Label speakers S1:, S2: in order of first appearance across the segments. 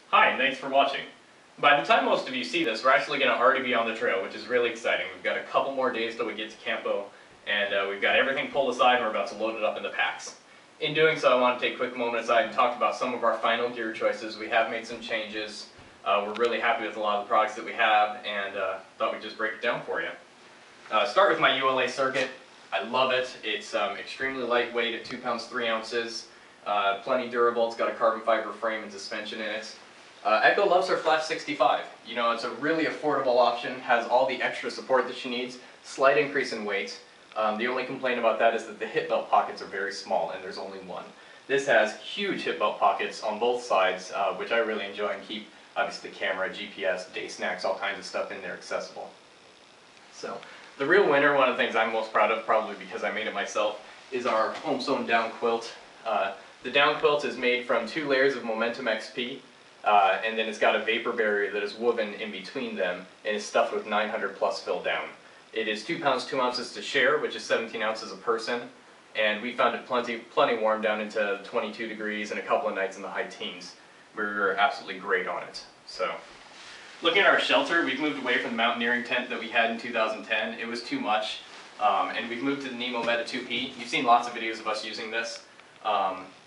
S1: Hi, and thanks for watching. By the time most of you see this, we're actually going to already be on the trail, which is really exciting. We've got a couple more days till we get to Campo, and we've got everything pulled aside and we're about to load it up in the packs. In doing so, I want to take a quick moment aside and talk about some of our final gear choices. We have made some changes. We're really happy with a lot of the products that we have, and thought we'd just break it down for you. Start with my ULA circuit. I love it. It's extremely lightweight at 2 pounds 3 ounces. Plenty durable. It's got a carbon fiber frame and suspension in it. Echo loves her Flash 65. You know, it's a really affordable option, has all the extra support that she needs, slight increase in weight. The only complaint about that is that the hip belt pockets are very small and there's only one. This has huge hip belt pockets on both sides, which I really enjoy and keep, obviously, the camera, GPS, day snacks, all kinds of stuff in there accessible. So, the real winner, one of the things I'm most proud of, probably because I made it myself, is our home sewn down quilt. The down quilt is made from 2 layers of Momentum XP. And then it's got a vapor barrier that is woven in between them and is stuffed with 900 plus fill down. It is 2 pounds 2 ounces to share, which is 17 ounces a person, and we found it plenty warm down into 22 degrees and a couple of nights in the high teens. We were absolutely great on it. So, looking at our shelter, we've moved away from the mountaineering tent that we had in 2010. It was too much, and we've moved to the Nemo Meta 2P. You've seen lots of videos of us using this.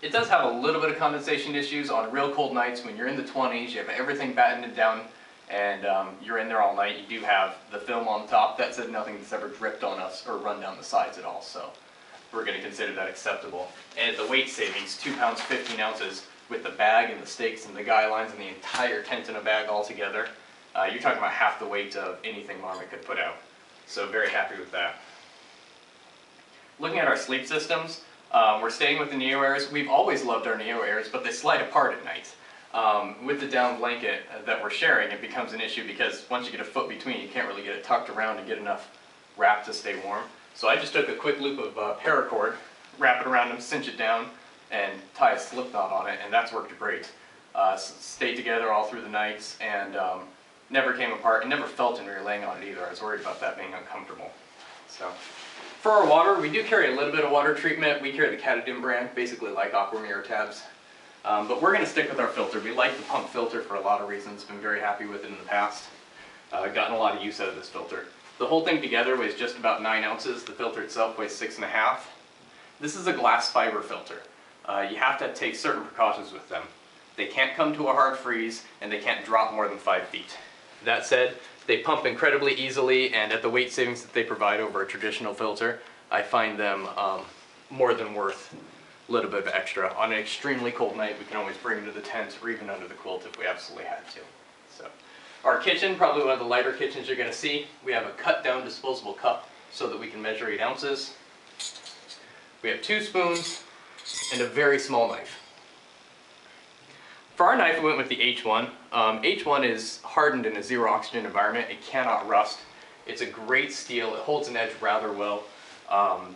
S1: It does have a little bit of condensation issues on real cold nights when you're in the 20s, you have everything battened down, and you're in there all night. You do have the film on the top. That said, nothing that's ever dripped on us or run down the sides at all, so we're going to consider that acceptable. And the weight savings, 2 pounds 15 ounces with the bag and the stakes and the guy lines and the entire tent in a bag all together. You're talking about half the weight of anything Marmot could put out. So very happy with that. Looking at our sleep systems, we're staying with the Neo Airs. We've always loved our Neo Airs, but they slide apart at night. With the down blanket that we're sharing, it becomes an issue because once you get a foot between, you can't really get it tucked around and get enough wrap to stay warm. So I just took a quick loop of paracord, wrap it around them, cinch it down, and tie a slip knot on it, and that's worked great. Stayed together all through the nights, and never came apart, and never felt when we were laying on it either. I was worried about that being uncomfortable. So, for our water, we do carry a little bit of water treatment. We carry the Catadin brand, basically like Aqua Mirror tabs. But we're going to stick with our filter. We like the pump filter for a lot of reasons. Been very happy with it in the past. Gotten a lot of use out of this filter. The whole thing together weighs just about 9 ounces. The filter itself weighs 6.5. This is a glass fiber filter. You have to take certain precautions with them. They can't come to a hard freeze, and they can't drop more than 5 feet. That said, they pump incredibly easily, and at the weight savings that they provide over a traditional filter, I find them more than worth a little bit of extra. On an extremely cold night, we can always bring them to the tent or even under the quilt if we absolutely had to. So, our kitchen, probably one of the lighter kitchens you're going to see. We have a cut-down disposable cup so that we can measure 8 ounces. We have 2 spoons and a very small knife. For our knife, we went with the H1. H1 is hardened in a zero oxygen environment. It cannot rust. It's a great steel. It holds an edge rather well.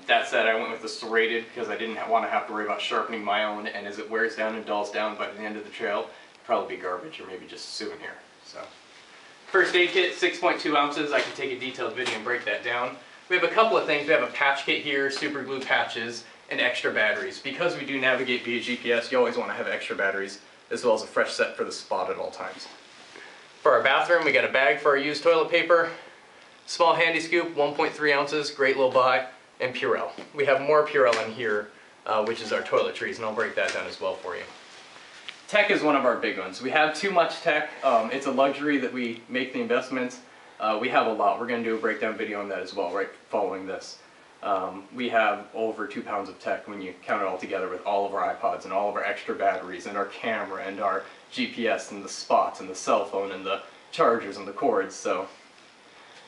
S1: That said, I went with the serrated because I didn't want to have to worry about sharpening my own, and as it wears down and dulls down by the end of the trail, it'll probably be garbage or maybe just a souvenir. So, first aid kit, 6.2 ounces. I can take a detailed video and break that down. We have a couple of things. We have a patch kit here, super glue patches, and extra batteries. Because we do navigate via GPS, you always want to have extra batteries, as well as a fresh set for the spot at all times. For our bathroom, we got a bag for our used toilet paper, small handy scoop, 1.3 ounces, great little buy, and Purell. We have more Purell in here, which is our toiletries, and I'll break that down as well for you. Tech is one of our big ones. We have too much tech. It's a luxury that we make the investments. We have a lot. We're going to do a breakdown video on that as well, right following this. We have over 2 pounds of tech when you count it all together with all of our iPods and all of our extra batteries and our camera and our GPS and the spots and the cell phone and the chargers and the cords, so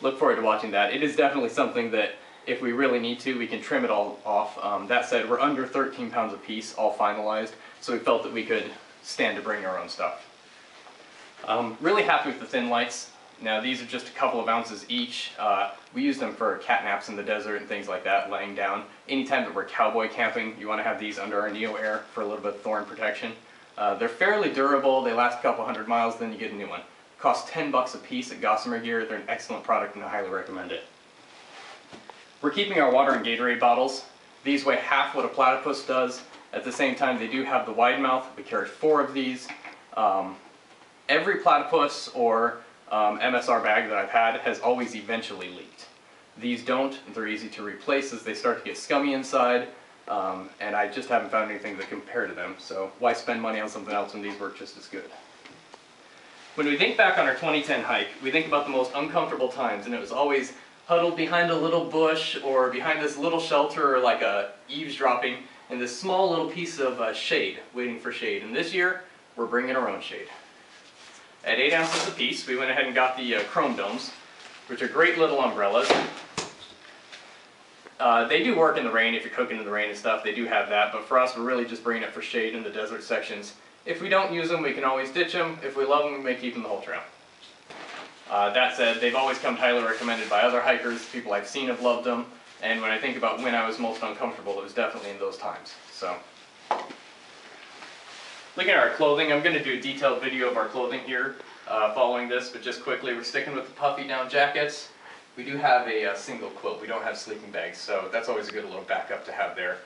S1: look forward to watching that. It is definitely something that if we really need to, we can trim it all off. That said, we're under 13 pounds a piece, all finalized, so we felt that we could stand to bring our own stuff. Really happy with the thin lights. Now these are just a couple of ounces each. We use them for cat naps in the desert and things like that, laying down. Anytime that we're cowboy camping, you want to have these under our Neo Air for a little bit of thorn protection. They're fairly durable. They last a couple hundred miles, then you get a new one. Cost 10 bucks a piece at Gossamer Gear. They're an excellent product and I highly recommend it. We're keeping our water and Gatorade bottles. These weigh half what a platypus does, At the same time, they do have the wide mouth. We carry 4 of these. Every platypus or MSR bag that I've had has always eventually leaked. These don't. They're easy to replace as they start to get scummy inside, and I just haven't found anything that compare to them. So why spend money on something else when these work just as good? When we think back on our 2010 hike, we think about the most uncomfortable times, and it was always huddled behind a little bush or behind this little shelter or like a eavesdropping in this small little piece of shade, waiting for shade. And this year, we're bringing our own shade. At 8 ounces a piece, we went ahead and got the chrome domes, which are great little umbrellas. They do work in the rain if you're cooking in the rain and stuff. They do have that, but for us, we're really just bringing it for shade in the desert sections. If we don't use them, we can always ditch them. If we love them, we may keep them the whole trail. That said, they've always come highly recommended by other hikers. People I've seen have loved them. And when I think about when I was most uncomfortable, it was definitely in those times. So, looking at our clothing, I'm going to do a detailed video of our clothing here following this, but just quickly, we're sticking with the puffy down jackets. We do have a single quilt. We don't have sleeping bags, so that's always a good little backup to have there.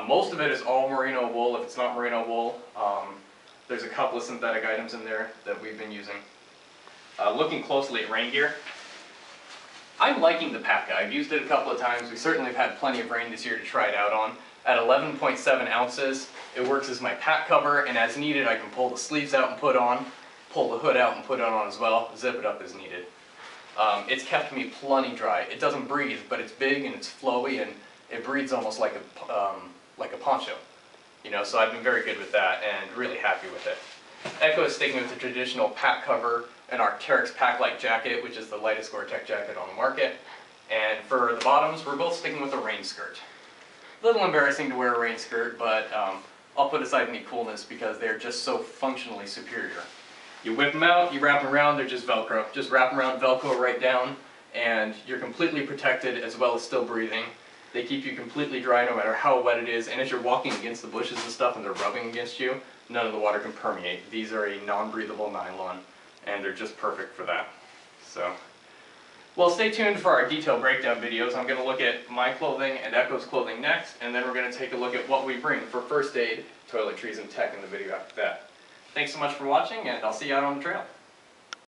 S1: Most of it is all merino wool. If it's not merino wool, there's a couple of synthetic items in there that we've been using. Looking closely at rain gear, I'm liking the Patka. I've used it a couple of times. We certainly have had plenty of rain this year to try it out on. At 11.7 ounces, it works as my pack cover, and as needed, I can pull the sleeves out and put on, pull the hood out and put it on as well, zip it up as needed. It's kept me plenty dry. It doesn't breathe, but it's big and it's flowy, and it breathes almost like a poncho. You know, so I've been very good with that and really happy with it. Echo is sticking with the traditional pack cover and our Terex Pack-Like jacket, which is the lightest Gore-Tex jacket on the market. And for the bottoms, we're both sticking with a rain skirt. A little embarrassing to wear a rain skirt, but I'll put aside any coolness because they're just so functionally superior. You whip them out, you wrap them around, they're just Velcro. Just wrap them around, Velcro right down, and you're completely protected as well as still breathing. They keep you completely dry no matter how wet it is, and as you're walking against the bushes and stuff and they're rubbing against you, none of the water can permeate. These are a non-breathable nylon, and they're just perfect for that. So, well, stay tuned for our detailed breakdown videos. I'm going to look at my clothing and Echo's clothing next, and then we're going to take a look at what we bring for first aid, toiletries, and tech in the video after that. Thanks so much for watching, and I'll see you out on the trail.